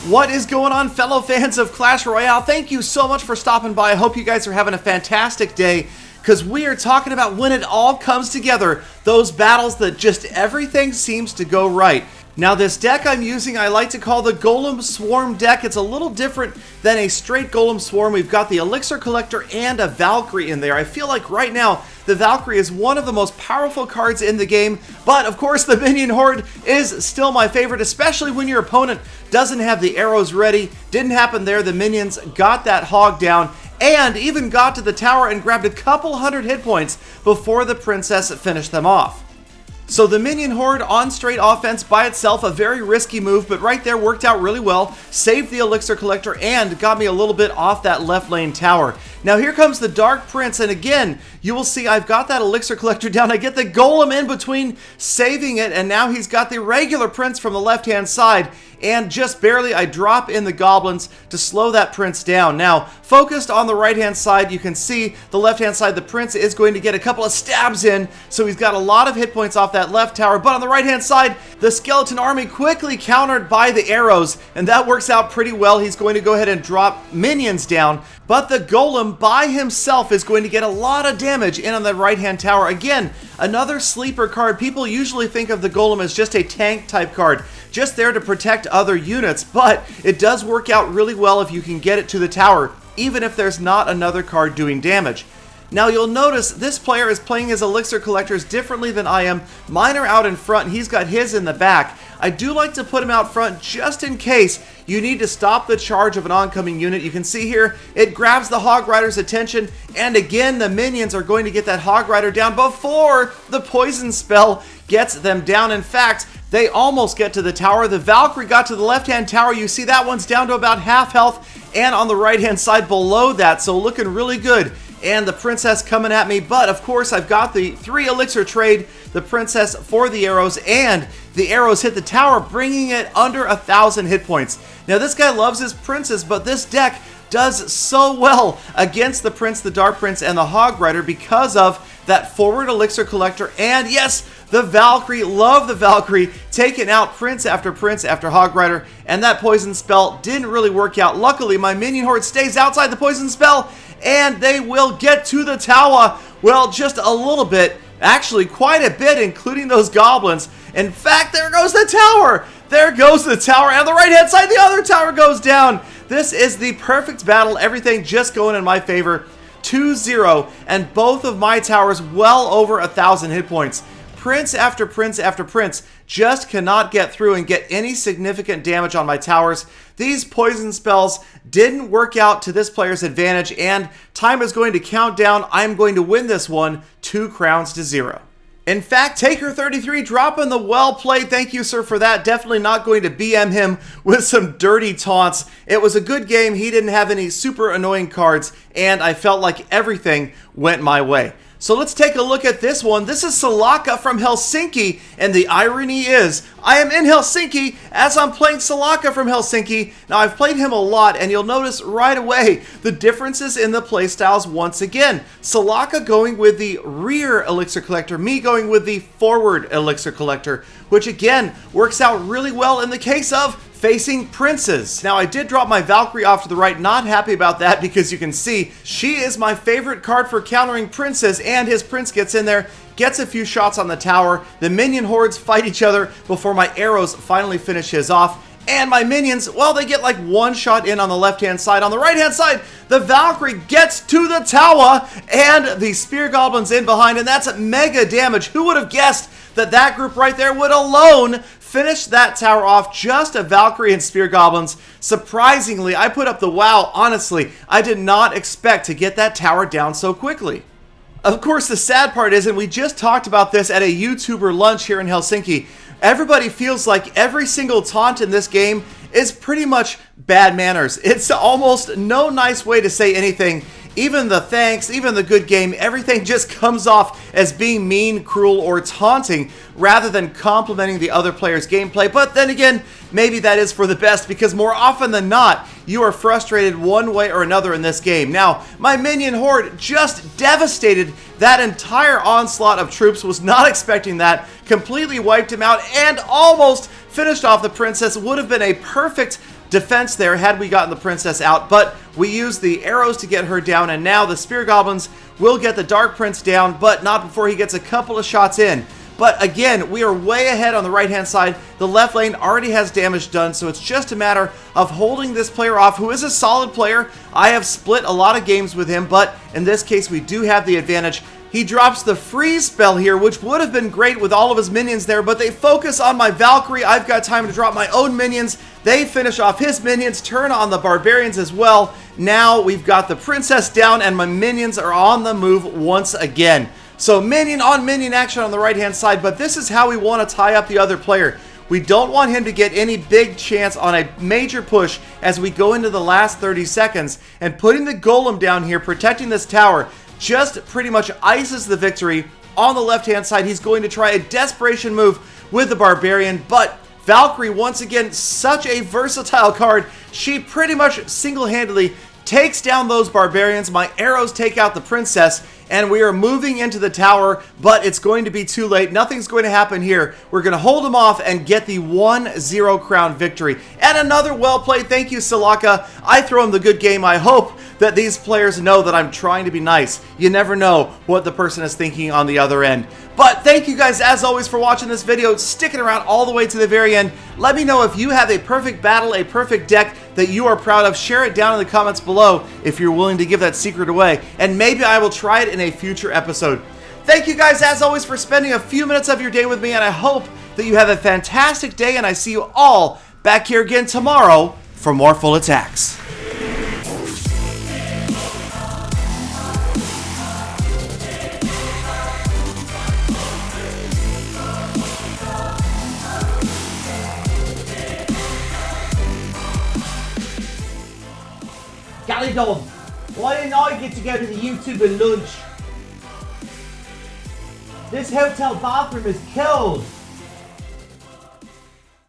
What is going on, fellow fans of Clash Royale? Thank you so much for stopping by. I hope you guys are having a fantastic day, because we are talking about when it all comes together, those battles that just everything seems to go right. Now, this deck I'm using, I like to call the Golem Swarm deck. It's a little different than a straight Golem Swarm. We've got the Elixir Collector and a Valkyrie in there. I feel like right now, the Valkyrie is one of the most powerful cards in the game, but of course the Minion Horde is still my favorite, especially when your opponent doesn't have the arrows ready. Didn't happen there. The minions got that hog down and even got to the tower and grabbed a couple hundred hit points before the princess finished them off. So the Minion Horde on straight offense by itself, a very risky move, but right there worked out really well. Saved the Elixir Collector and got me a little bit off that left lane tower. Now here comes the Dark Prince, and again, you will see I've got that Elixir Collector down. I get the Golem in between, saving it, and now he's got the regular Prince from the left-hand side, and just barely I drop in the Goblins to slow that Prince down. Now, focused on the right-hand side, you can see the left-hand side, the Prince is going to get a couple of stabs in, so he's got a lot of hit points off that left tower, but on the right-hand side, the Skeleton Army quickly countered by the arrows, and that works out pretty well. He's going to go ahead and drop minions down, but the Golem by himself is going to get a lot of damage in on the right-hand tower. Again, another sleeper card. People usually think of the Golem as just a tank type card, just there to protect other units, but it does work out really well if you can get it to the tower, even if there's not another card doing damage. Now you'll notice this player is playing his Elixir Collectors differently than I am. Mine are out in front, he's got his in the back. I do like to put him out front just in case you need to stop the charge of an oncoming unit. You can see here, it grabs the Hog Rider's attention, and again, the minions are going to get that Hog Rider down before the poison spell gets them down. In fact, they almost get to the tower. The Valkyrie got to the left-hand tower. You see that one's down to about half health, and on the right-hand side below that, so looking really good. And the princess coming at me, but of course I've got the 3 elixir trade, the princess for the arrows, and the arrows hit the tower, bringing it under 1,000 hit points. Now this guy loves his princes, but this deck does so well against the Prince, the Dark Prince, and the Hog Rider because of that forward Elixir Collector, and yes, the Valkyrie. Love the Valkyrie, taking out Prince after Hog Rider, and that poison spell didn't really work out. Luckily, my Minion Horde stays outside the poison spell, and they will get to the tower. Well, just a little bit, actually quite a bit, including those Goblins. In fact, there goes the tower. There goes the tower, and on the right-hand side, the other tower goes down. This is the perfect battle, everything just going in my favor. 2-0, and both of my towers well over 1,000 hit points. Prince after Prince after Prince just cannot get through and get any significant damage on my towers. These poison spells didn't work out to this player's advantage, and time is going to count down. I'm going to win this one 2 crowns to 0. In fact, Taker33 dropping the well played. Thank you, sir, for that. Definitely not going to BM him with some dirty taunts. It was a good game. He didn't have any super annoying cards, and I felt like everything went my way. So let's take a look at this one. This is Salaka from Helsinki, and the irony is, I am in Helsinki as I'm playing Salaka from Helsinki. Now, I've played him a lot, and you'll notice right away the differences in the playstyles once again. Salaka going with the rear Elixir Collector, me going with the forward Elixir Collector, which again works out really well in the case of facing princes. Now, I did drop my Valkyrie off to the right, not happy about that because you can see she is my favorite card for countering princes, and his prince gets in there, gets a few shots on the tower. The minion hordes fight each other before my arrows finally finish his off. And my minions, well, they get like 1 shot in on the left-hand side. On the right-hand side, the Valkyrie gets to the tower, and the Spear Goblins in behind, and that's mega damage. Who would have guessed that that group right there would alone finish that tower off? Just a Valkyrie and Spear Goblins. Surprisingly, I put up the wow. Honestly, I did not expect to get that tower down so quickly. Of course, the sad part is, and we just talked about this at a YouTuber lunch here in Helsinki, everybody feels like every single taunt in this game is pretty much bad manners. It's almost no nice way to say anything. Even the thanks, even the good game, everything just comes off as being mean, cruel, or taunting rather than complimenting the other player's gameplay. But then again, maybe that is for the best, because more often than not, you are frustrated one way or another in this game. Now, my Minion Horde just devastated that entire onslaught of troops, was not expecting that, completely wiped him out, and almost finished off the princess. Would have been a perfect defense there had we gotten the princess out, but we used the arrows to get her down, and now the spear goblins will get the Dark Prince down, but not before he gets a couple of shots in. But again, we are way ahead on the right-hand side. The left lane already has damage done, so it's just a matter of holding this player off, who is a solid player. I have split a lot of games with him, but in this case, we do have the advantage. He drops the freeze spell here, which would have been great with all of his minions there, but they focus on my Valkyrie. I've got time to drop my own minions. They finish off his minions, turn on the barbarians as well. Now we've got the princess down, and my minions are on the move once again. So minion on minion action on the right-hand side, but this is how we want to tie up the other player. We don't want him to get any big chance on a major push as we go into the last 30 seconds. And putting the golem down here, protecting this tower, just pretty much ices the victory. On the left-hand side, he's going to try a desperation move with the barbarian, but Valkyrie, once again, such a versatile card. She pretty much single-handedly takes down those barbarians. My arrows take out the princess, and we are moving into the tower, but it's going to be too late. Nothing's going to happen here. We're going to hold them off and get the 1-0 crown victory. And another well played. Thank you, Salaka. I throw him the good game. I hope that these players know that I'm trying to be nice. You never know what the person is thinking on the other end. But thank you guys, as always, for watching this video, sticking around all the way to the very end. Let me know if you have a perfect battle, a perfect deck that you are proud of. Share it down in the comments below if you're willing to give that secret away, and maybe I will try it in a future episode. Thank you guys, as always, for spending a few minutes of your day with me, and I hope that you have a fantastic day, and I see you all back here again tomorrow for more full attacks. Galadon, why didn't I get to go to the YouTuber lunch? This hotel bathroom is cold.